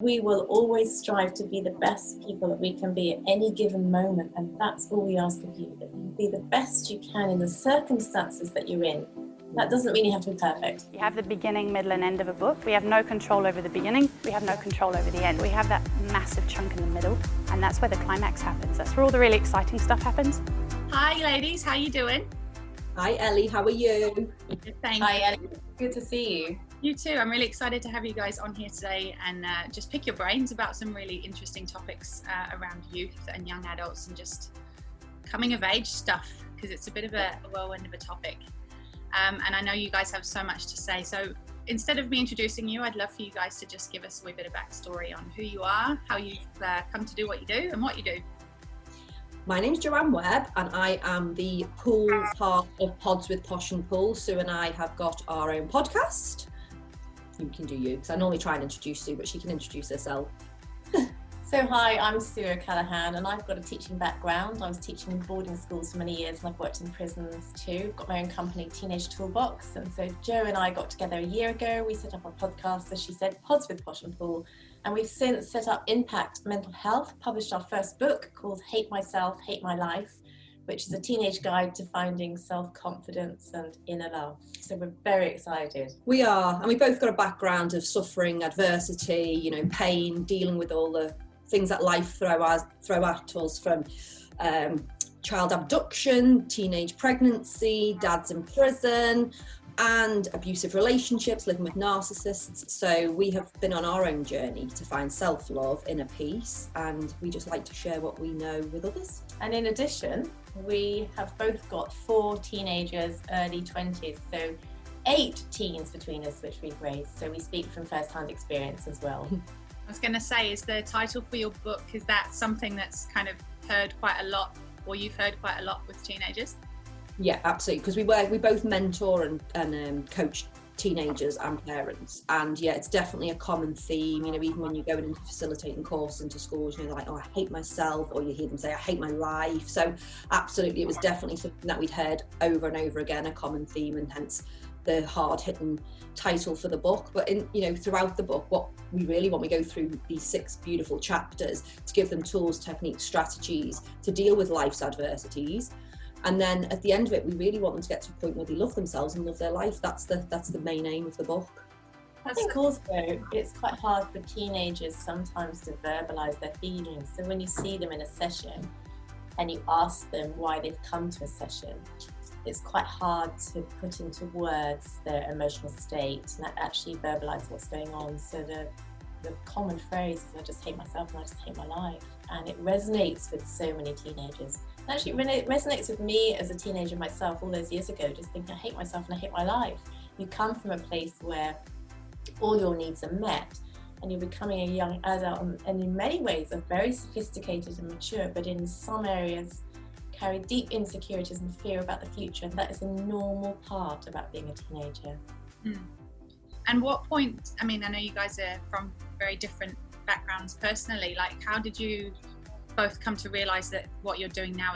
We will always strive to be the best people that we can be at any given moment, and that's all we ask of you, that you be the best you can in the circumstances that you're in. That doesn't mean you have to be perfect. We have the beginning, middle and end of a book. We have no control over the beginning, we have no control over the end. We have that massive chunk in the middle, and that's where the climax happens. That's where all the really exciting stuff happens. Hi ladies, how you doing? Hi Ellie, how are you? Good, thank Hi you. Ellie, good to see you. You too. I'm really excited to have you guys on here today and just pick your brains about some really interesting topics around youth and young adults and just coming of age stuff, because it's a bit of a whirlwind of a topic. And I know you guys have so much to say. So instead of me introducing you, I'd love for you guys to just give us a wee bit of backstory on who you are, how you've come to do what you do and what you do. My name's Joanne Webb and I am the pool part of Pods with Posh and Pool. Sue and I have got our own podcast. You can do you, because I normally try and introduce Sue, but she can introduce herself. So hi, I'm Sue O'Callaghan and I've got a teaching background. I was teaching in boarding schools for many years and I've worked in prisons too. Got my own company, Teenage Toolbox. And so Joe and I got together a year ago. We set up a podcast, as she said, Pods with Posh and Pool. And we've since set up Impact Mental Health, published our first book called Hate Myself, Hate My Life, which is a teenage guide to finding self-confidence and inner love. So we're very excited. We are, and we both got a background of suffering, adversity, pain, dealing with all the things that life throw at us, from child abduction, teenage pregnancy, dads in prison, and abusive relationships, living with narcissists. So we have been on our own journey to find self-love, inner peace, and we just like to share what we know with others. And in addition, we have both got 4 teenagers, early 20s, so 8 teens between us, which we've raised. So we speak from first-hand experience as well. I was going to say, is the title for your book, is that something that's kind of heard quite a lot, or you've heard quite a lot with teenagers? Yeah, absolutely, because we both mentor and coach teenagers and parents, and yeah, it's definitely a common theme. Even when you're going into facilitating courses into schools, they're like, oh, I hate myself, or you hear them say, I hate my life. So absolutely, it was definitely something that we'd heard over and over again, a common theme, and hence the hard-hitting title for the book. But throughout the book, what we really want, we go through these 6 beautiful chapters to give them tools, techniques, strategies to deal with life's adversities. And then at the end of it, we really want them to get to a point where they love themselves and love their life. That's the main aim of the book. I think also it's quite hard for teenagers sometimes to verbalise their feelings. So when you see them in a session and you ask them why they've come to a session, it's quite hard to put into words their emotional state and actually verbalise what's going on. So the common phrase is, I just hate myself and I just hate my life. And it resonates with so many teenagers. Actually, it resonates with me as a teenager myself all those years ago, just thinking I hate myself and I hate my life. You come from a place where all your needs are met and you're becoming a young adult, and in many ways are very sophisticated and mature, but in some areas carry deep insecurities and fear about the future. And that is a normal part about being a teenager. And what point, I know you guys are from very different backgrounds personally, like how did you both come to realize that what you're doing now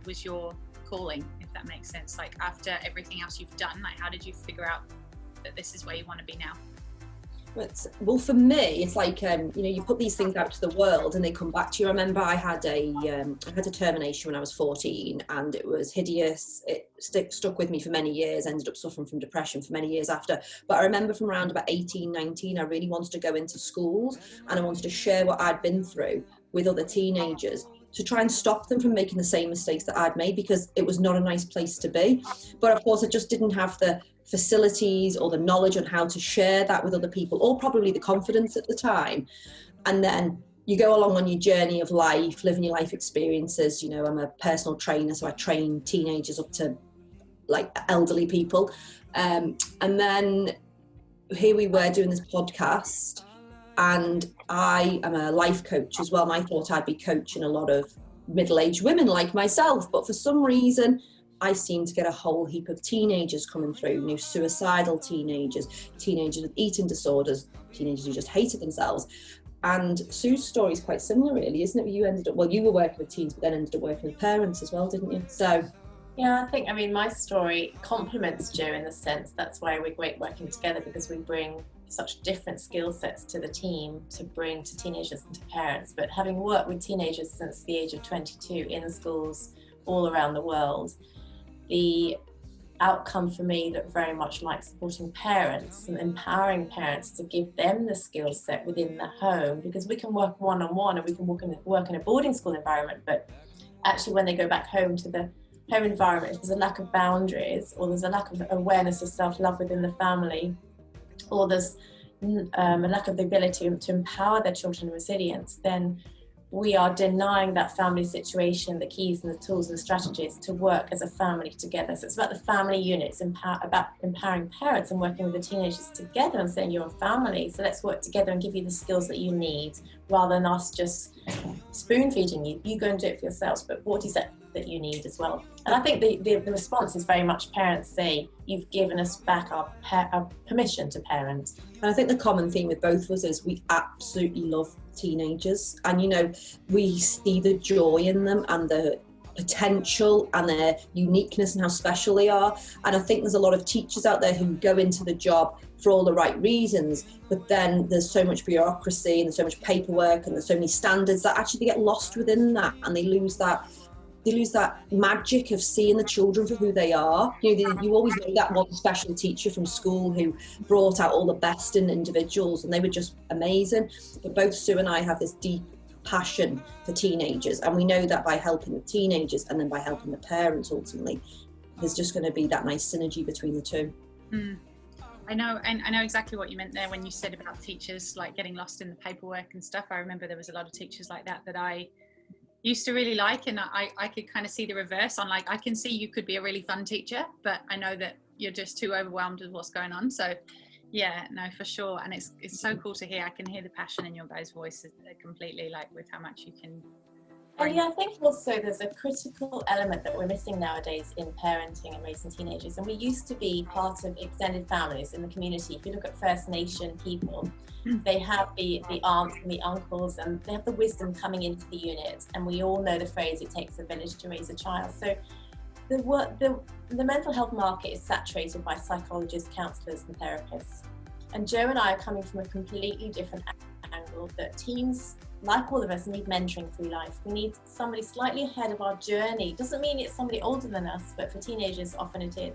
was your calling, if that makes sense? Like after everything else you've done, how did you figure out that this is where you want to be now? Well, for me, it's like you put these things out to the world and they come back to you. I remember I had a termination when I was 14, and it was hideous. It stuck with me for many years. Ended up suffering from depression for many years after. But I remember from around about 18, 19, I really wanted to go into schools and I wanted to share what I'd been through with other teenagers to try and stop them from making the same mistakes that I'd made, because it was not a nice place to be. But of course, I just didn't have the facilities or the knowledge on how to share that with other people, or probably the confidence at the time. And then you go along on your journey of life, living your life experiences. I'm a personal trainer, so I train teenagers up to like elderly people. And then here we were doing this podcast, and I am a life coach as well. And I thought I'd be coaching a lot of middle-aged women like myself, but for some reason, I seem to get a whole heap of teenagers coming through, suicidal teenagers, teenagers with eating disorders, teenagers who just hated themselves. And Sue's story is quite similar, really, isn't it? You were working with teens, but then ended up working with parents as well, didn't you? So Yeah, I think, my story complements Joe in the sense that's why we're great working together, because we bring such different skill sets to the team to bring to teenagers and to parents. But having worked with teenagers since the age of 22 in schools all around the world, the outcome for me looked very much like supporting parents and empowering parents to give them the skill set within the home, because we can work one-on-one and we can work in a boarding school environment, but actually when they go back home to the home environment, if there's a lack of boundaries or there's a lack of awareness of self-love within the family, or there's a lack of the ability to empower their children in resilience, then we are denying that family situation the keys and the tools and the strategies to work as a family together. So it's about the family unit, it's about empowering parents and working with the teenagers together and saying, you're a family, so let's work together and give you the skills that you need, rather than us just spoon feeding you. You go and do it for yourselves, but what is that you need as well? And I think the response is very much parents say, you've given us back our permission to parent. And I think the common theme with both of us is we absolutely love teenagers, and you know, we see the joy in them and the potential and their uniqueness and how special they are. And I think there's a lot of teachers out there who go into the job for all the right reasons, but then there's so much bureaucracy and there's so much paperwork and there's so many standards that actually they get lost within that, and they lose that magic of seeing the children for who they are. You know, you always know that one special teacher from school who brought out all the best in individuals, and they were just amazing. But both Sue and I have this deep passion for teenagers, and we know that by helping the teenagers and then by helping the parents, ultimately, there's just going to be that nice synergy between the two. I know, and I know exactly what you meant there when you said about teachers like getting lost in the paperwork and stuff. I remember there was a lot of teachers like that I used to really like, and I could kind of see the reverse on, like, I can see you could be a really fun teacher, but I know that you're just too overwhelmed with what's going on. So yeah, no, for sure. And it's so cool to hear. I can hear the passion in your guys' voices completely, like with how much you can bring. And yeah, I think also there's a critical element that we're missing nowadays in parenting and raising teenagers. And we used to be part of extended families in the community. If you look at First Nation people, they have the aunts and the uncles, and they have the wisdom coming into the unit. And we all know the phrase, it takes a village to raise a child. So the mental health market is saturated by psychologists, counsellors and therapists. And Joe and I are coming from a completely different angle, that teens, like all of us, need mentoring through life. We need somebody slightly ahead of our journey. Doesn't mean it's somebody older than us, but for teenagers often it is.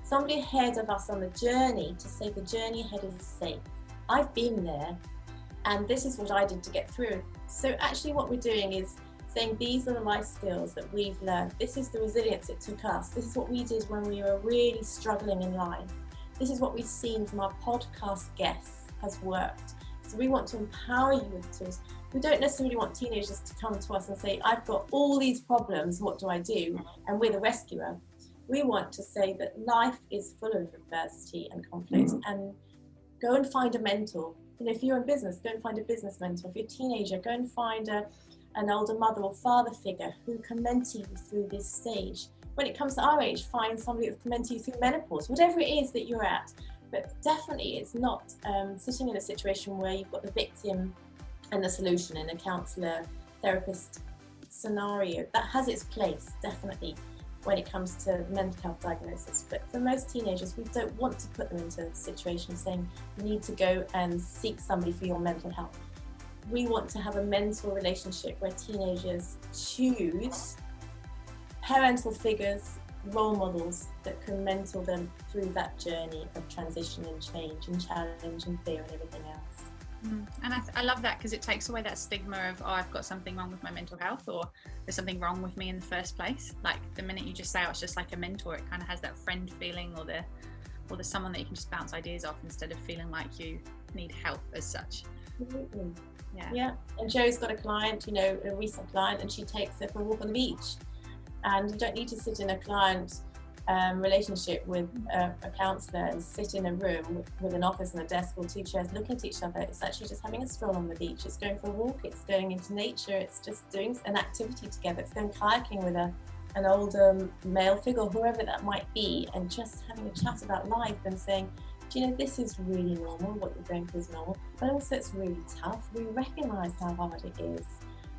Somebody ahead of us on the journey to say the journey ahead is safe. I've been there, and this is what I did to get through. So actually what we're doing is saying, these are the life skills that we've learned. This is the resilience it took us. This is what we did when we were really struggling in life. This is what we've seen from our podcast guests has worked. So we want to empower you with tools. We don't necessarily want teenagers to come to us and say, I've got all these problems, what do I do? And we're the rescuer. We want to say that life is full of adversity and conflict, and go and find a mentor. You know, if you're in business, go and find a business mentor. If you're a teenager, go and find an older mother or father figure who can mentor you through this stage. When it comes to our age, find somebody that can mentor you through menopause, whatever it is that you're at. But definitely it's not sitting in a situation where you've got the victim and the solution in a counsellor, therapist scenario. That has its place, definitely, when it comes to mental health diagnosis. But for most teenagers, we don't want to put them into situations saying you need to go and seek somebody for your mental health. We want to have a mentor relationship where teenagers choose parental figures, role models that can mentor them through that journey of transition and change and challenge and fear and everything else. And I love that, because it takes away that stigma of, oh, I've got something wrong with my mental health, or there's something wrong with me in the first place. Like the minute you just say, oh, it's just like a mentor, it kind of has that friend feeling, or there's someone that you can just bounce ideas off instead of feeling like you need help as such. Absolutely. Yeah. And Joe's got a client, you know, a recent client, and she takes her for a walk on the beach. And you don't need to sit in a client relationship with a counsellor and sit in a room with an office and a desk or two chairs looking at each other. It's actually just having a stroll on the beach. It's going for a walk. It's going into nature. It's just doing an activity together. It's going kayaking with an older male figure, whoever that might be, and just having a chat about life and saying, do you know, this is really normal. What you're going through is normal, but also it's really tough. We recognise how hard it is.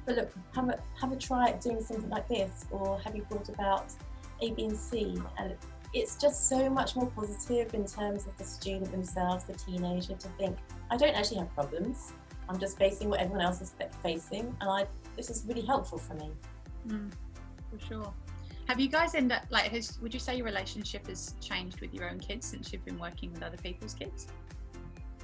But look, have a try at doing something like this, or have you thought about A, B and C? And it's just so much more positive in terms of the student themselves, the teenager, to think, I don't actually have problems. I'm just facing what everyone else is facing, and this is really helpful for me. For sure. Have you guys would you say your relationship has changed with your own kids since you've been working with other people's kids?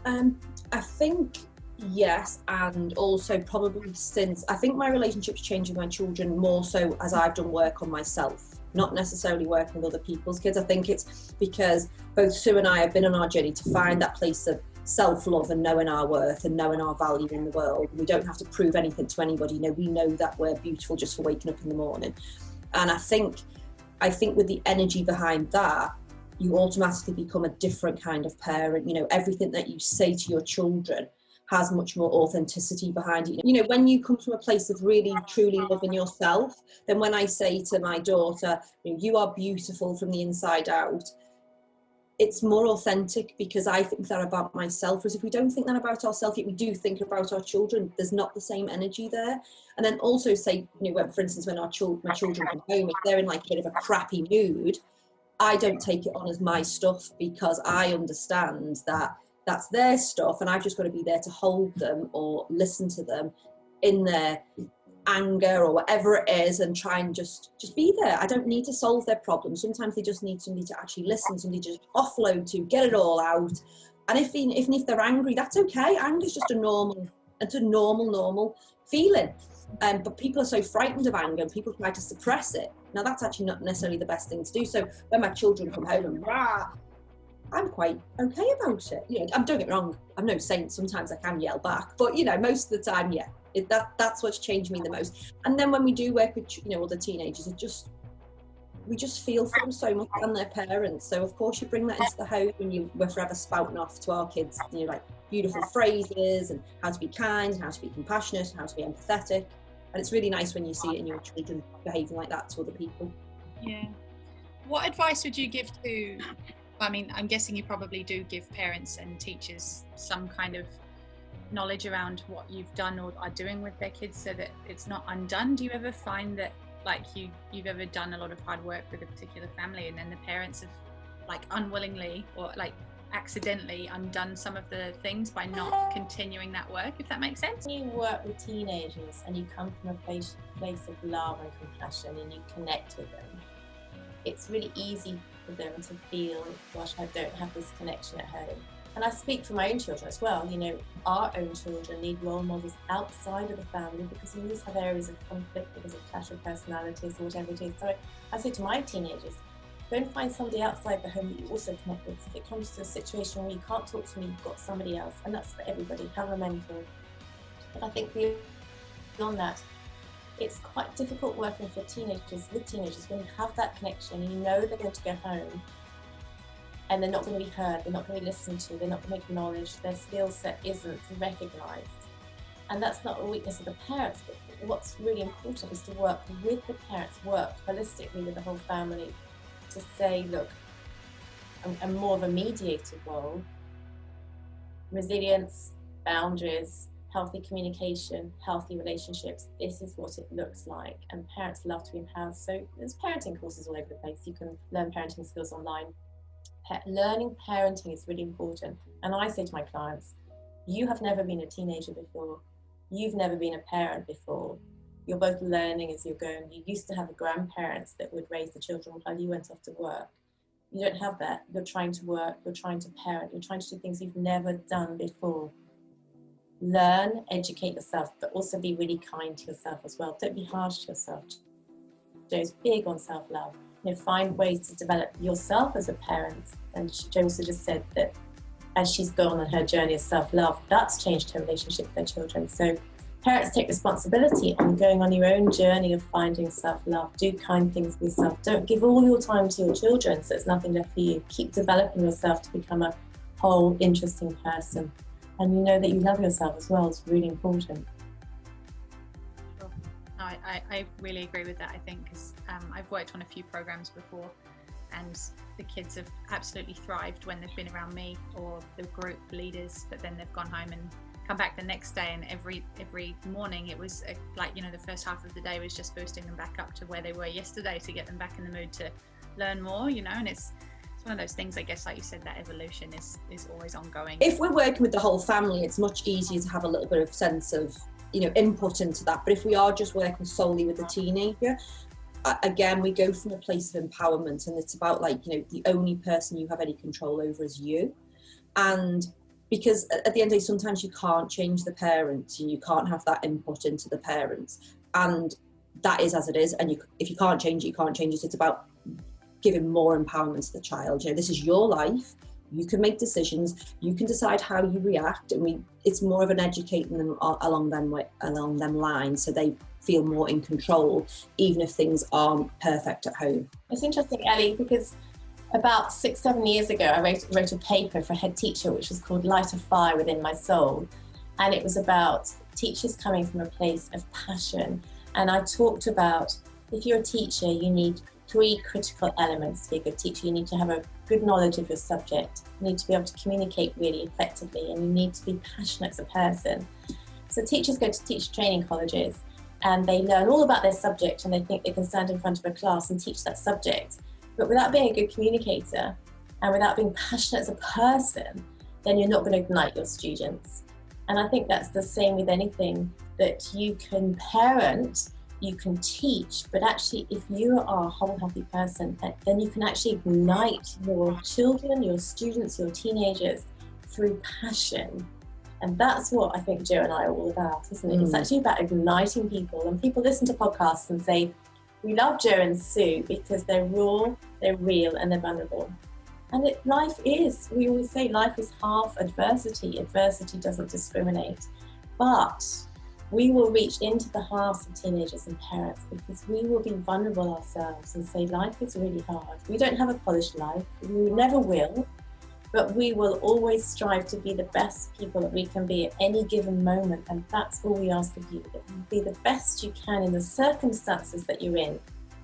I think yes, and also probably since, I think my relationship's changed with my children more so as I've done work on myself, not necessarily working with other people's kids. I think it's because both Sue and I have been on our journey to find that place of self-love and knowing our worth and knowing our value in the world. We don't have to prove anything to anybody. You know, we know that we're beautiful just for waking up in the morning. And I think with the energy behind that, you automatically become a different kind of parent. You know, everything that you say to your children has much more authenticity behind it. You know, when you come from a place of really truly loving yourself, then when I say to my daughter, you are beautiful from the inside out, it's more authentic because I think that about myself. Whereas if we don't think that about ourselves, yet we do think about our children, there's not the same energy there. And then also say, you know, for instance, when my children come home, if they're in like a bit of a crappy mood, I don't take it on as my stuff because I understand that that's their stuff, and I've just got to be there to hold them or listen to them in their anger or whatever it is, and try and just be there. I don't need to solve their problems. Sometimes they just need somebody to actually listen, somebody to just offload to, get it all out. And even if they're angry, that's okay. Anger is just a normal feeling. But people are so frightened of anger and people try to suppress it. Now that's actually not necessarily the best thing to do. So when my children come home and rah, I'm quite okay about it. You know, don't get me wrong, I'm no saint. Sometimes I can yell back, but you know, most of the time, yeah, that's what's changed me the most. And then when we do work with, you know, other teenagers, we just feel for them so much and their parents. So of course you bring that into the home, and we're forever spouting off to our kids, you know, like beautiful phrases and how to be kind and how to be compassionate and how to be empathetic. And it's really nice when you see it in your children behaving like that to other people. Yeah. What advice would you give to, I mean, I'm guessing you probably do give parents and teachers some kind of knowledge around what you've done or are doing with their kids so that it's not undone. Do you ever find that like you've ever done a lot of hard work with a particular family and then the parents have like unwillingly or like accidentally undone some of the things by not continuing that work, if that makes sense? When you work with teenagers and you come from a place of love and compassion and you connect with them, it's really easy for them to feel, gosh, I don't have this connection at home. And I speak for my own children as well. You know, our own children need role models outside of the family because we always have areas of conflict because of clash of personalities or whatever it is. So I say to my teenagers, go and find somebody outside the home that you also connect with. If it comes to a situation where you can't talk to me, you've got somebody else. And that's for everybody, have a mentor. But I think beyond that, it's quite difficult working with teenagers when you have that connection and you know they're going to go home and they're not going to be heard, they're not going to be listened to, they're not going to be acknowledged, their skill set isn't recognised. And that's not a weakness of the parents, but what's really important is to work with the parents, work holistically with the whole family to say, look, I'm more of a mediator role, resilience, boundaries, healthy communication, healthy relationships, this is what it looks like. And parents love to be empowered. So there's parenting courses all over the place. You can learn parenting skills online. Learning parenting is really important. And I say to my clients, you have never been a teenager before. You've never been a parent before. You're both learning as you're going. You used to have grandparents that would raise the children while you went off to work. You don't have that. You're trying to work, you're trying to parent, you're trying to do things you've never done before. Learn, educate yourself, but also be really kind to yourself as well. Don't be harsh to yourself. Joe's big on self-love. You know, find ways to develop yourself as a parent. And Jo also just said that as she's gone on her journey of self-love, that's changed her relationship with her children. So parents, take responsibility on going on your own journey of finding self-love. Do kind things for yourself. Don't give all your time to your children so there's nothing left for you. Keep developing yourself to become a whole, interesting person. And you know that you love yourself as well. It's really important. Sure. No, I really agree with that, I think, because I've worked on a few programs before and the kids have absolutely thrived when they've been around me or the group leaders, but then they've gone home and come back the next day, and every morning it was like, you know, the first half of the day was just boosting them back up to where they were yesterday to get them back in the mood to learn more, you know, and it's one of those things, I guess, like you said, that evolution is always ongoing. If we're working with the whole family, it's much easier to have a little bit of sense of, you know, input into that. But if we are just working solely with the teenager, again, we go from a place of empowerment, and it's about, like, you know, the only person you have any control over is you. And because at the end of the day, sometimes you can't change the parents, and you can't have that input into the parents, and that is as it is. And if you can't change it, you can't change it. It's about giving more empowerment to the child. You know, this is your life. You can make decisions. You can decide how you react, and it's more of an educating them along them lines, so they feel more in control, even if things aren't perfect at home. It's interesting, Ellie, because about 6-7 years ago, I wrote a paper for a head teacher, which was called Light a Fire Within My Soul. And it was about teachers coming from a place of passion. And I talked about, if you're a teacher, you need 3 critical elements to be a good teacher. You need to have a good knowledge of your subject. You need to be able to communicate really effectively, and you need to be passionate as a person. So teachers go to teacher training colleges, and they learn all about their subject, and they think they can stand in front of a class and teach that subject. But without being a good communicator and without being passionate as a person, then you're not going to ignite your students. And I think that's the same with anything that you can parent, you can teach, but actually if you are a whole-healthy person, then you can actually ignite your children, your students, your teenagers through passion. And that's what I think Joe and I are all about, isn't it? It's actually about igniting people. And people listen to podcasts and say, we love Joe and Sue because they're raw, they're real, and they're vulnerable. And life is, we always say, life is half adversity. Adversity doesn't discriminate. But we will reach into the hearts of teenagers and parents because we will be vulnerable ourselves and say, life is really hard. We don't have a polished life. We never will. But we will always strive to be the best people that we can be at any given moment. And that's all we ask of you, that you be the best you can in the circumstances that you're in.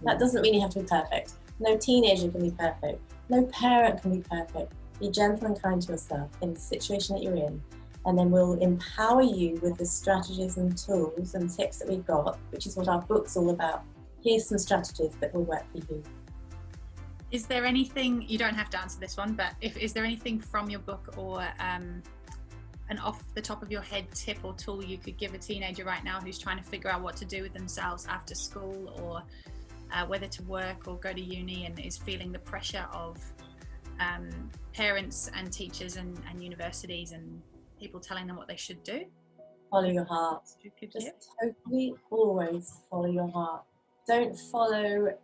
That doesn't mean you have to be perfect. No teenager can be perfect. No parent can be perfect. Be gentle and kind to yourself in the situation that you're in. And then we'll empower you with the strategies and tools and tips that we've got, which is what our book's all about. Here's some strategies that will work for you. Is there anything, you don't have to answer this one, but is there anything from your book or an off the top of your head tip or tool you could give a teenager right now who's trying to figure out what to do with themselves after school, or whether to work or go to uni, and is feeling the pressure of parents and teachers and universities and people telling them what they should do? Follow your heart. Just totally always follow your heart. Don't follow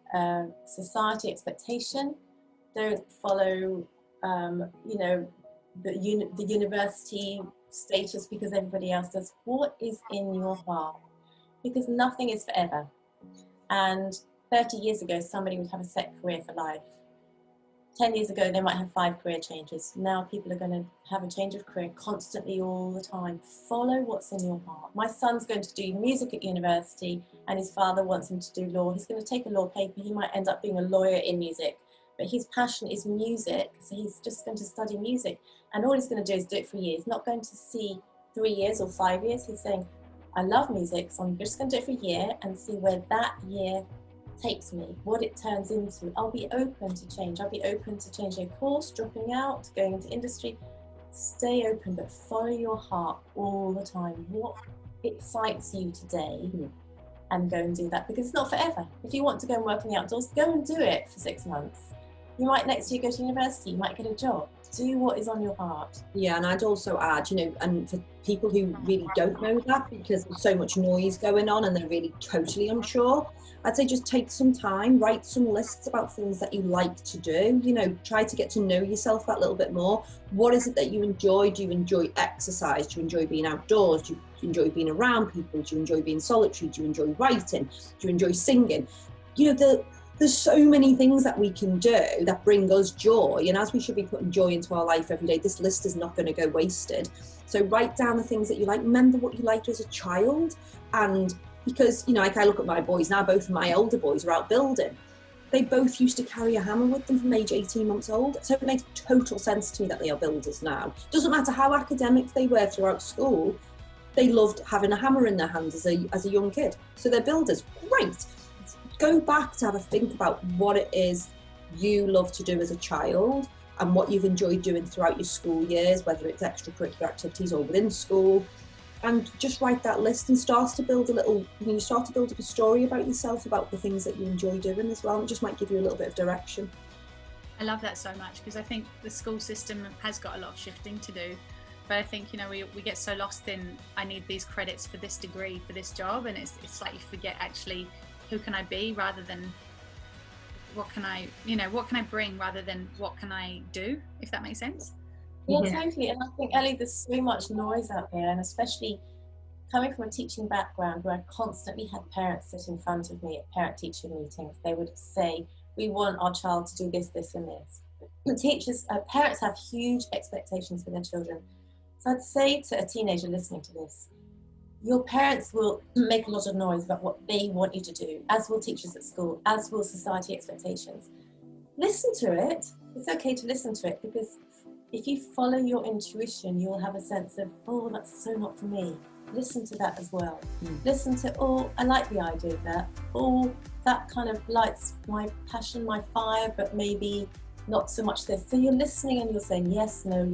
society expectation. Don't follow, the university status because everybody else does. What is in your heart? Because nothing is forever. And 30 years ago, somebody would have a set career for life. 10 years ago, they might have 5 career changes. Now people are going to have a change of career constantly all the time. Follow what's in your heart. My son's going to do music at university and his father wants him to do law. He's going to take a law paper. He might end up being a lawyer in music, but his passion is music. So he's just going to study music. And all he's going to do is do it for a year. He's not going to see 3 years or 5 years. He's saying, I love music, so I'm just going to do it for a year and see where that year takes me, what it turns into. I'll be open to change. I'll be open to changing a course, dropping out, going into industry. Stay open, but follow your heart all the time. What excites you today, and go and do that, because it's not forever. If you want to go and work in the outdoors, go and do it for 6 months. You might next year go to university, you might get a job. Do what is on your heart. Yeah, and I'd also add, and for people who really don't know that, because there's so much noise going on and they're really totally unsure, I'd say just take some time, write some lists about things that you like to do, try to get to know yourself that little bit more. What is it that you enjoy? Do you enjoy exercise? Do you enjoy being outdoors? Do you enjoy being around people? Do you enjoy being solitary? Do you enjoy writing? Do you enjoy singing? There's so many things that we can do that bring us joy, and as we should be putting joy into our life every day, this list is not going to go wasted. So write down the things that you like. Remember what you liked as a child, and because, like I look at my boys now, both of my older boys are out building. They both used to carry a hammer with them from age 18 months old, so it makes total sense to me that they are builders now. Doesn't matter how academic they were throughout school, they loved having a hammer in their hands as a young kid. So they're builders. Great. Go back to have a think about what it is you love to do as a child and what you've enjoyed doing throughout your school years, whether it's extracurricular activities or within school, and just write that list and start to build a little, you start to build up a story about yourself, about the things that you enjoy doing as well. It just might give you a little bit of direction. I love that so much, because I think the school system has got a lot of shifting to do. But I think, we get so lost in, I need these credits for this degree, for this job, and it's like you forget actually, who can I be, rather than what can I bring, rather than what can I do, if that makes sense. Yeah, totally. And I think, Ellie, there's so much noise out there, and especially coming from a teaching background where I constantly had parents sit in front of me at parent-teacher meetings. They would say, we want our child to do this, this and this. And parents have huge expectations for their children. So I'd say to a teenager listening to this, your parents will make a lot of noise about what they want you to do, as will teachers at school, as will society expectations. Listen to it. It's okay to listen to it, because if you follow your intuition, you'll have a sense of, oh, that's so not for me. Listen to that as well. Listen to, oh, I like the idea of that. Oh, that kind of lights my passion, my fire, but maybe not so much this. So you're listening and you're saying yes, no,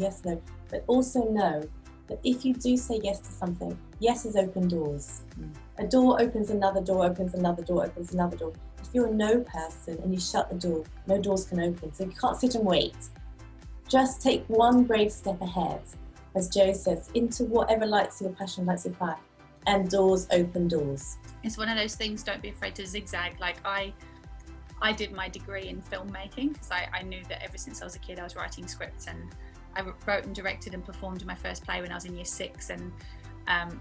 but also know that if you do say yes to something, yes is open doors. A door opens another door, opens another door, opens another door. If you're a no person and you shut the door, no doors can open. So you can't sit and wait. Just take one brave step ahead, as Jo says, into whatever lights your passion, lights your fire, and doors open doors. It's one of those things, don't be afraid to zigzag. Like I did my degree in filmmaking because I knew that ever since I was a kid I was writing scripts, and I wrote and directed and performed in my first play when I was in year 6, and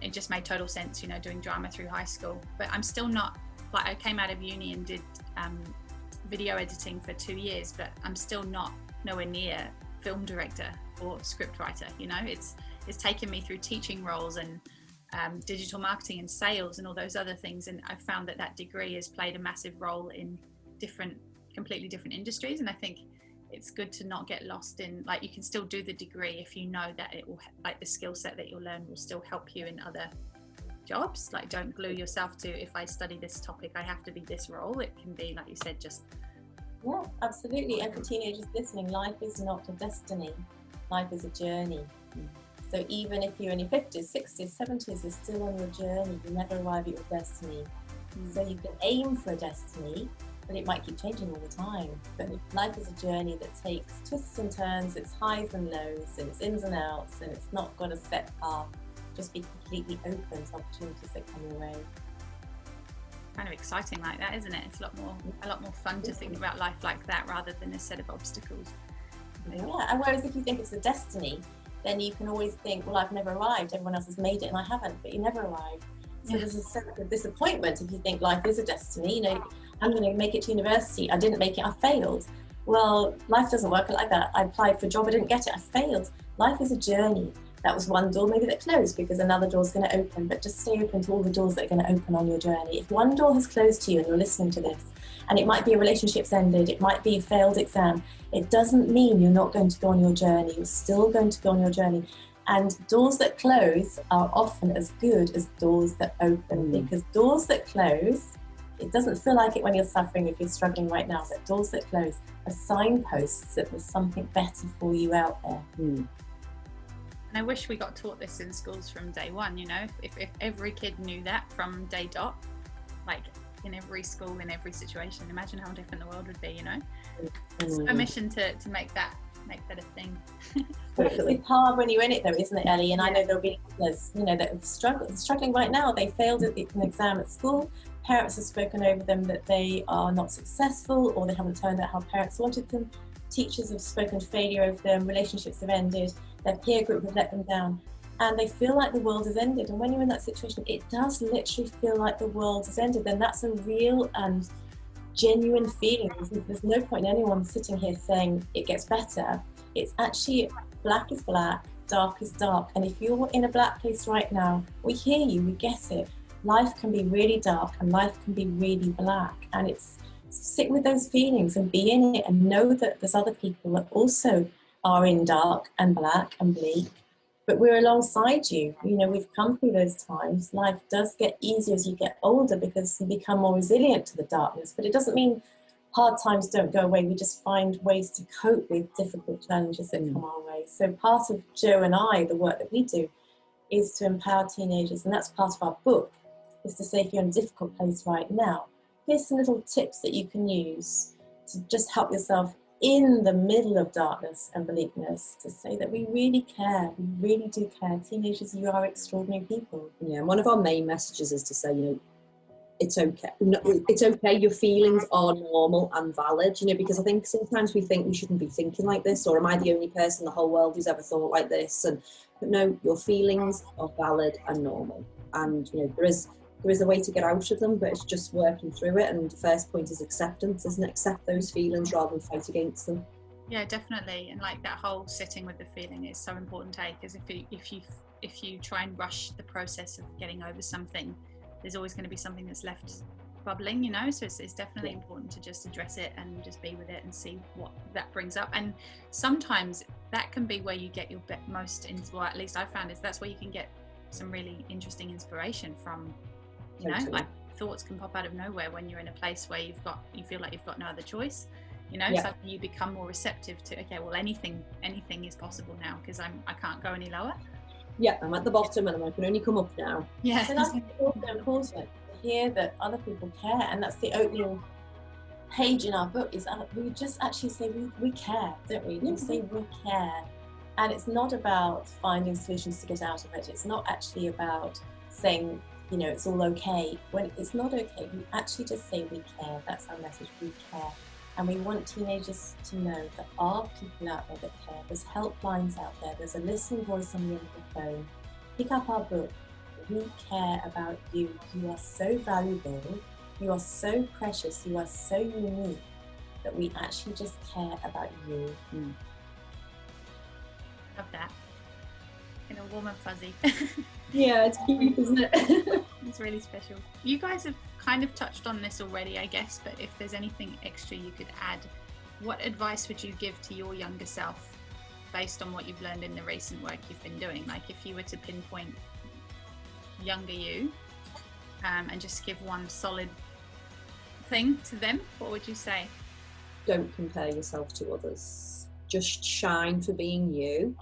it just made total sense, doing drama through high school. But I'm still not, like, I came out of uni and did video editing for 2 years, but I'm still not nowhere near film director or script writer. It's taken me through teaching roles and digital marketing and sales and all those other things, and I've found that degree has played a massive role in completely different industries. And I think it's good to not get lost in, like, you can still do the degree if you know that it will, like, the skill set that you'll learn will still help you in other jobs. Like, don't glue yourself to, if I study this topic I have to be this role. It can be, like you said, just absolutely. And for teenagers listening, life is not a destiny, life is a journey. So even if you're in your 50s, 60s, 70s, you're still on your journey. You never arrive at your destiny. So you can aim for a destiny, but it might keep changing all the time. But life is a journey that takes twists and turns, it's highs and lows, and it's ins and outs, and it's not got a set path. Just be completely open to opportunities that come your way. Kind of exciting like that, isn't it? It's a lot more fun to think about life like that rather than a set of obstacles. Yeah, and whereas if you think it's a destiny, then you can always think, well, I've never arrived, everyone else has made it and I haven't, but you never arrived. So there's a sense of disappointment if you think life is a destiny. I'm going to make it to university, I didn't make it, I failed. Well, life doesn't work like that. I applied for a job, I didn't get it, I failed. Life is a journey. That was one door maybe that closed because another door's going to open, but just stay open to all the doors that are going to open on your journey. If one door has closed to you and you're listening to this, and it might be a relationship's ended, it might be a failed exam, it doesn't mean you're not going to go on your journey. You're still going to go on your journey. And doors that close are often as good as doors that open, because doors that close, it doesn't feel like it when you're suffering, if you're struggling right now, but doors that close are signposts that there's something better for you out there. And I wish we got taught this in schools from day one, if every kid knew that from day dot, like in every school, in every situation, imagine how different the world would be, It's a mission to make that a thing. It's hard when you're in it though, isn't it, Ellie? And I know there'll be listeners, that are struggling right now. They failed an exam at school. Parents have spoken over them that they are not successful, or they haven't turned out how parents wanted them. Teachers have spoken failure over them. Relationships have ended. Their peer group have let them down. And they feel like the world has ended. And when you're in that situation, it does literally feel like the world has ended. And that's a real and genuine feeling. There's no point in anyone sitting here saying it gets better. It's actually, black is black, dark is dark. And if you're in a black place right now, we hear you, we get it. Life can be really dark and life can be really black. And it's sit with those feelings and be in it and know that there's other people that also are in dark and black and bleak, but we're alongside you. We've come through those times. Life does get easier as you get older because you become more resilient to the darkness, but it doesn't mean hard times don't go away. We just find ways to cope with difficult challenges that come our way. So part of Joe and I, the work that we do, is to empower teenagers, and that's part of our book, is to say, if you're in a difficult place right now, here's some little tips that you can use to just help yourself in the middle of darkness and bleakness, to say that we really care, we really do care. Teenagers, you are extraordinary people. Yeah, and one of our main messages is to say, you know, it's okay. It's okay. Your feelings are normal and valid, you know, because I think sometimes we think we shouldn't be thinking like this, or am I the only person in the whole world who's ever thought like this? But no, your feelings are valid and normal. And, you know, there is a way to get out of them, but it's just working through it. And the first point is acceptance, isn't it? Accept those feelings rather than fight against them. Yeah, definitely. And like that whole sitting with the feeling is so important, because if you try and rush the process of getting over something, there's always going to be something that's left bubbling, you know. So it's definitely important to just address it and just be with it and see what that brings up. And sometimes that can be where you get your most, well, at least I found, is that's where you can get some really interesting inspiration from. You know, like thoughts can pop out of nowhere when you're in a place where you feel like you've got no other choice. You know, suddenly you become more receptive to, okay, well, anything is possible now, because I can't go any lower. Yeah, I'm at the bottom and I can only come up now. Yeah, so that's also important to hear that other people care, and that's the opening page in our book. Is we just actually say we care, don't we? We say we care, and it's not about finding solutions to get out of it. It's not actually about saying, you know, it's all okay when it's not okay. We actually just say we care. That's our message. We care. And we want teenagers to know that there are people out there that care. There's helplines out there. There's a listening voice on the end of the phone. Pick up our book. We care about you. You are so valuable. You are so precious. You are so unique that we actually just care about you. Love that. In a warm and fuzzy. Yeah, it's cute, isn't it? It's really special. You guys have kind of touched on this already, I guess, but if there's anything extra you could add, what advice would you give to your younger self based on what you've learned in the recent work you've been doing? Like if you were to pinpoint younger you and just give one solid thing to them, what would you say? Don't compare yourself to others. Just shine for being you.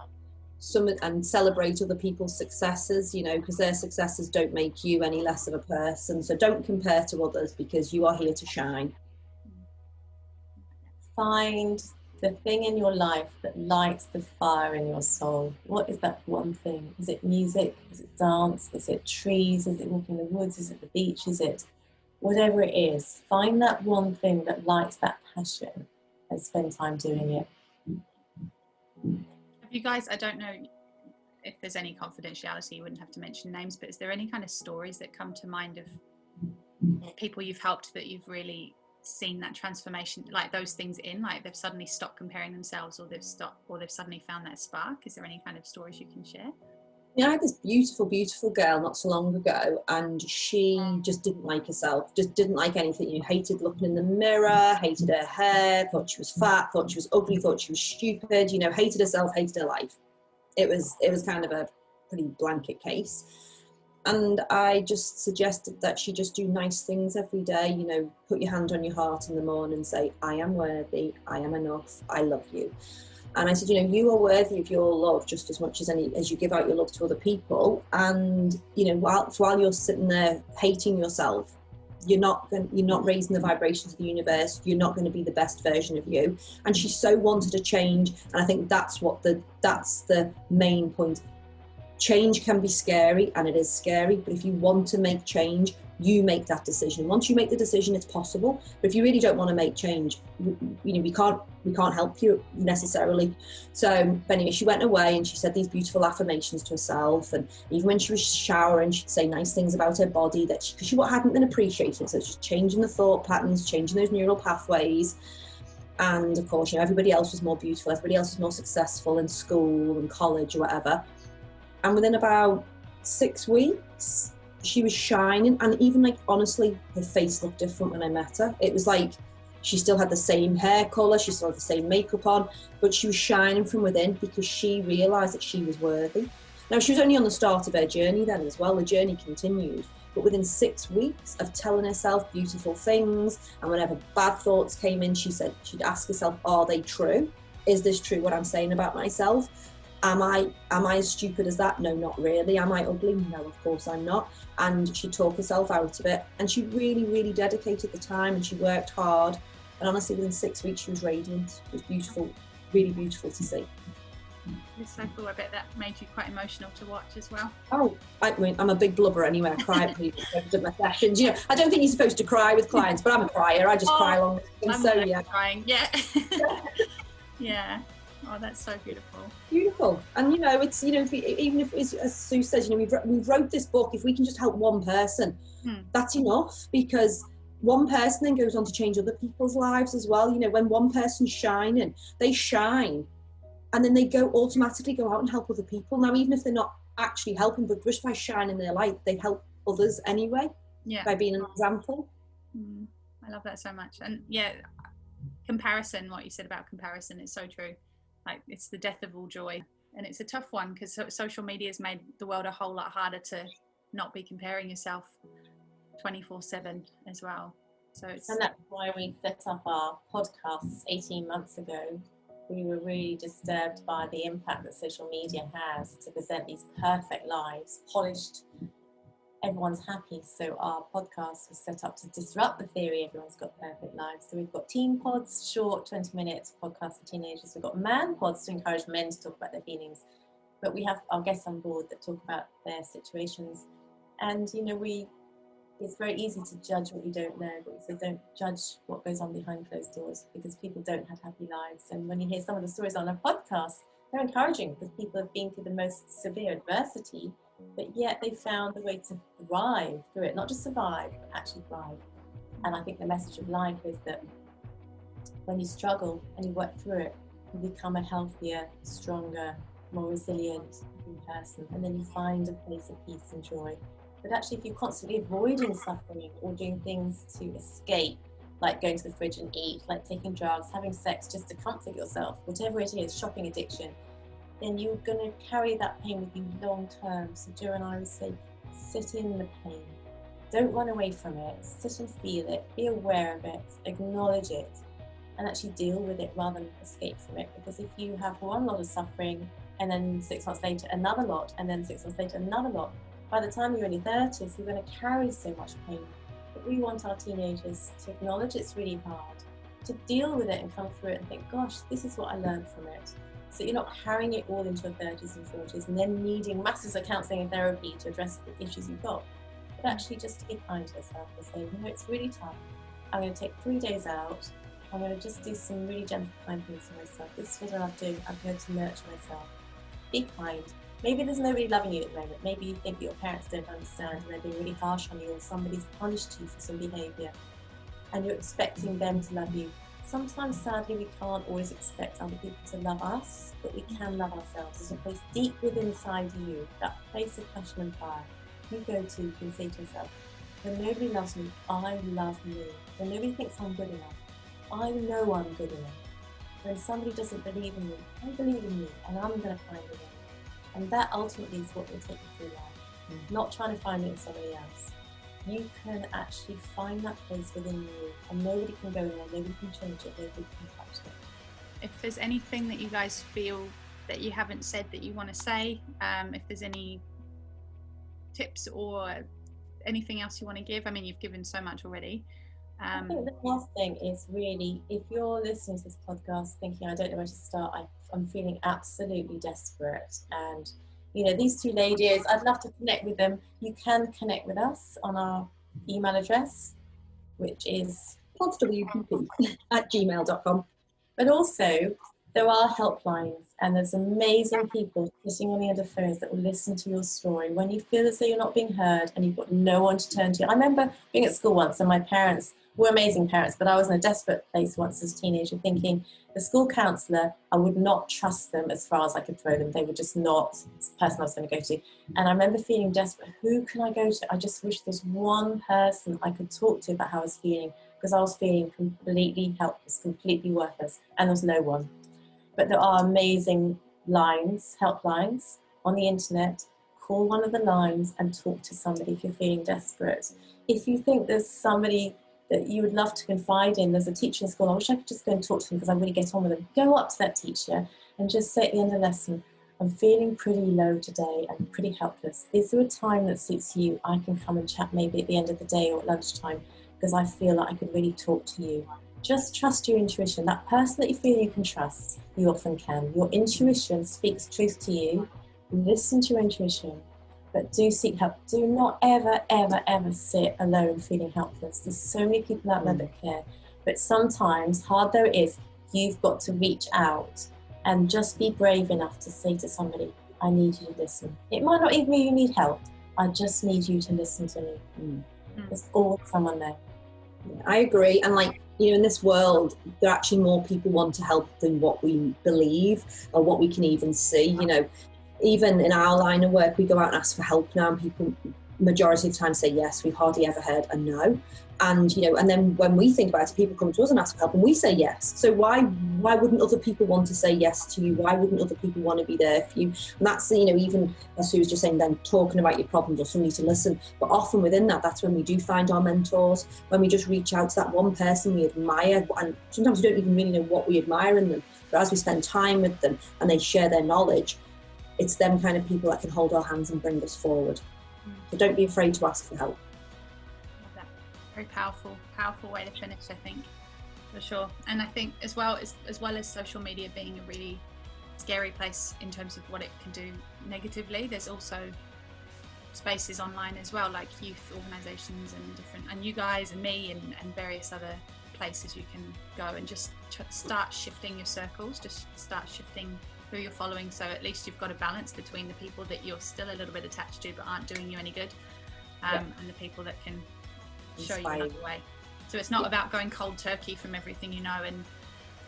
And celebrate other people's successes, you know, because their successes don't make you any less of a person. So don't compare to others, because you are here to shine. Find the thing in your life that lights the fire in your soul. What is that one thing? Is it music? Is it dance? Is it trees? Is it walking in the woods? Is it the beach? Is it whatever it is? Find that one thing that lights that passion and spend time doing it. You guys, I don't know if there's any confidentiality, you wouldn't have to mention names, but is there any kind of stories that come to mind of people you've helped that you've really seen that transformation, like those things like they've suddenly stopped comparing themselves, or they've suddenly found that spark? Is there any kind of stories you can share? Yeah, I had this beautiful girl not so long ago, and she just didn't like herself, just didn't like anything. You know, hated looking in the mirror, hated her hair, thought she was fat, thought she was ugly, thought she was stupid, you know, hated herself, hated her life. It was kind of a pretty blanket case. And I just suggested that she just do nice things every day, you know, put your hand on your heart in the morning and say, I am worthy, I am enough, I love you. And I said, you know, you are worthy of your love just as much as you give out your love to other people. And, you know, while you're sitting there hating yourself, you're not raising the vibrations of the universe. You're not going to be the best version of you. And she so wanted a change. And I think that's the main point. Change can be scary, and it is scary. But if you want to make change, you make that decision. Once you make the decision, it's possible. But if you really don't want to make change, you know, we can't help you necessarily. So anyway, she went away and she said these beautiful affirmations to herself. And even when she was showering, she'd say nice things about her body because she hadn't been appreciating. So it's just changing the thought patterns, changing those neural pathways. And of course, you know, everybody else was more beautiful. Everybody else was more successful in school and college or whatever. And within about 6 weeks, she was shining, and even like honestly her face looked different when I met her. It was like she still had the same hair colour, she still had the same makeup on, but she was shining from within because she realised that she was worthy. Now she was only on the start of her journey then as well. The journey continued, But within 6 weeks of telling herself beautiful things, and whenever bad thoughts came in, she'd ask herself, are they true? Is this true, what I'm saying about myself? Am I as stupid as that? No, not really. Am I ugly? No, of course I'm not. And she'd talk herself out of it. And she really, really dedicated the time, and she worked hard. And honestly, within 6 weeks, she was radiant. It was beautiful, really beautiful to see. It's so cool. I bet that made you quite emotional to watch as well. Oh, I mean, I'm a big blubber anyway. I cry at people at my sessions. You know, I don't think you're supposed to cry with clients, but I'm a crier. I just cry along with them. I'm So yeah, crying. Yeah. Yeah. Oh, that's so beautiful. Beautiful. And you know, it's, you know, even if it's, as Sue says, you know, we wrote this book. If we can just help one person, that's enough, because one person then goes on to change other people's lives as well. You know, when one person's shining, they shine, and then they automatically go out and help other people. Now, even if they're not actually helping, but just by shining their light, they help others anyway. Yeah. By being an example. I love that so much. And yeah, comparison, what you said about comparison is so true. Like, it's the death of all joy, and it's a tough one because social media has made the world a whole lot harder to not be comparing yourself 24/7 as well. So it's, and that's why we set up our podcasts 18 months ago. We were really disturbed by the impact that social media has to present these perfect lives, polished, everyone's happy. So our podcast was set up to disrupt the theory everyone's got perfect lives. So we've got teen pods, short 20-minute podcasts for teenagers. We've got man pods to encourage men to talk about their feelings. But we have our guests on board that talk about their situations. And, you know, it's very easy to judge what you don't know, but we say don't judge what goes on behind closed doors, because people don't have happy lives. And when you hear some of the stories on our podcast, they're encouraging, because people have been through the most severe adversity, but yet they found a way to thrive through it, not just survive, but actually thrive. And I think the message of life is that when you struggle and you work through it, you become a healthier, stronger, more resilient person, and then you find a place of peace and joy. But actually, if you're constantly avoiding suffering or doing things to escape, like going to the fridge and eat, like taking drugs, having sex just to comfort yourself, whatever it is, shopping addiction, then you're going to carry that pain with you long term. So Joe and I would say, sit in the pain. Don't run away from it. Sit and feel it. Be aware of it. Acknowledge it. And actually deal with it rather than escape from it. Because if you have one lot of suffering, and then 6 months later another lot, and then 6 months later another lot, by the time you're in your 30s, you're going to carry so much pain. But we want our teenagers to acknowledge it's really hard, to deal with it and come through it and think, gosh, this is what I learned from it. So you're not carrying it all into your 30s and 40s and then needing masses of counselling and therapy to address the issues you've got. But actually just to be kind to yourself and say, you know, it's really tough. I'm going to take 3 days out. I'm going to just do some really gentle, kind things for myself. This is what I'm doing. I'm going to nurture myself. Be kind. Maybe there's nobody loving you at the moment. Maybe you think that your parents don't understand and they're being really harsh on you, or somebody's punished you for some behaviour and you're expecting them to love you. Sometimes, sadly, we can't always expect other people to love us, but we can love ourselves. There's a place deep within inside you, that place of passion and fire. You go to, you can say to yourself, when nobody loves me, I love me. When nobody thinks I'm good enough, I know I'm good enough. When somebody doesn't believe in me, I believe in me, and I'm going to find a way. And that ultimately is what will take you through life. Not trying to find it in somebody else. You can actually find that place within you, and nobody can go there, nobody can change it, nobody can touch it. If there's anything that you guys feel that you haven't said that you want to say, if there's any tips or anything else you want to give, I mean, you've given so much already. I think the last thing is really, if you're listening to this podcast thinking, I don't know where to start, I'm feeling absolutely desperate, and you know, these two ladies, I'd love to connect with them. You can connect with us on our email address, which is podswpp@gmail.com. But also, there are helplines, and there's amazing people sitting on the end of phones that will listen to your story. When you feel as though you're not being heard and you've got no one to turn to. I remember being at school once, and my parents were amazing parents, but I was in a desperate place once as a teenager, thinking the school counsellor, I would not trust them as far as I could throw them. They were just not the person I was going to go to. And I remember feeling desperate. Who can I go to? I just wish there was one person I could talk to about how I was feeling, because I was feeling completely helpless, completely worthless, and there was no one. But there are amazing lines, helplines on the internet. call one of the lines and talk to somebody if you're feeling desperate. If you think there's somebody that you would love to confide in, there's a teacher in school, I wish I could just go and talk to them because I really get on with them. Go up to that teacher and just say at the end of the lesson, I'm feeling pretty low today and pretty helpless. Is there a time that suits you? I can come and chat maybe at the end of the day or at lunchtime because I feel like I could really talk to you. Just trust your intuition. That person that you feel you can trust, you often can. Your intuition speaks truth to you. Listen to your intuition, but do seek help. Do not ever, ever, ever sit alone feeling helpless. There's so many people out there that care. But sometimes, hard though it is, you've got to reach out and just be brave enough to say to somebody, I need you to listen. It might not even mean you need help. I just need you to listen to me. There's always someone there. Yeah, I agree. And like, you know, in this world, there are actually more people want to help than what we believe or what we can even see. You know, even in our line of work, we go out and ask for help now, and people majority of the time say yes. We've hardly ever heard a no. And, you know, and then when we think about it, people come to us and ask for help and we say yes. So why wouldn't other people want to say yes to you? Why wouldn't other people want to be there for you? And that's, you know, even as Sue was just saying, then talking about your problems or somebody to listen. But often within that, that's when we do find our mentors, when we just reach out to that one person we admire. And sometimes we don't even really know what we admire in them. But as we spend time with them and they share their knowledge, it's them kind of people that can hold our hands and bring us forward. So don't be afraid to ask for help. Love that. Very powerful way to finish, I think, for sure. And I think as well as social media being a really scary place in terms of what it can do negatively, there's also spaces online as well, like youth organisations and you guys and me and various other places you can go and just start shifting your circles, just start shifting who you're following, so at least you've got a balance between the people that you're still a little bit attached to but aren't doing you any good, and the people that can show you another way. So it's not about going cold turkey from everything you know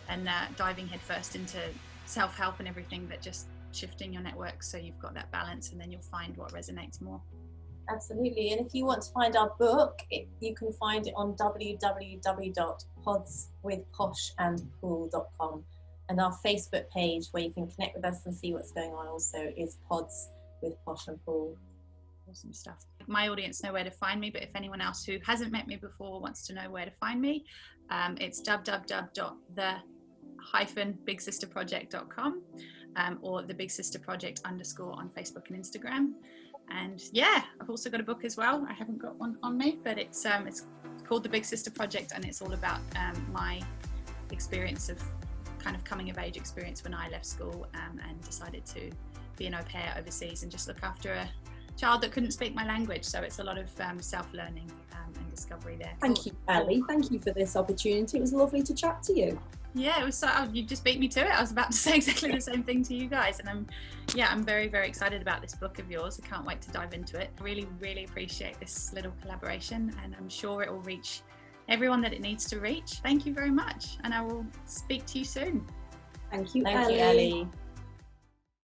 and diving headfirst into self-help and everything, but just shifting your network so you've got that balance, and then you'll find what resonates more. Absolutely. And if you want to find our book, you can find it on www.podswithposhandpool.com. And our Facebook page, where you can connect with us and see what's going on, also is Pods with Posh and Paul. Awesome stuff. My audience know where to find me, but if anyone else who hasn't met me before wants to know where to find me, it's www.the-bigsisterproject.com or the Big Sister Project _ on Facebook and Instagram. And yeah, I've also got a book as well. I haven't got one on me, but it's called The Big Sister Project, and it's all about my experience of kind of coming of age experience when I left school and decided to be an au pair overseas and just look after a child that couldn't speak my language. So it's a lot of self-learning and discovery there. Thank you, Ellie. Thank you for this opportunity. It was lovely to chat to you. Yeah, it was so, you just beat me to it. I was about to say exactly the same thing to you guys, and I'm very, very excited about this book of yours. I can't wait to dive into it. Really, really appreciate this little collaboration, and I'm sure it will reach everyone that it needs to reach. Thank you very much, and I will speak to you soon. Thank you, Ellie.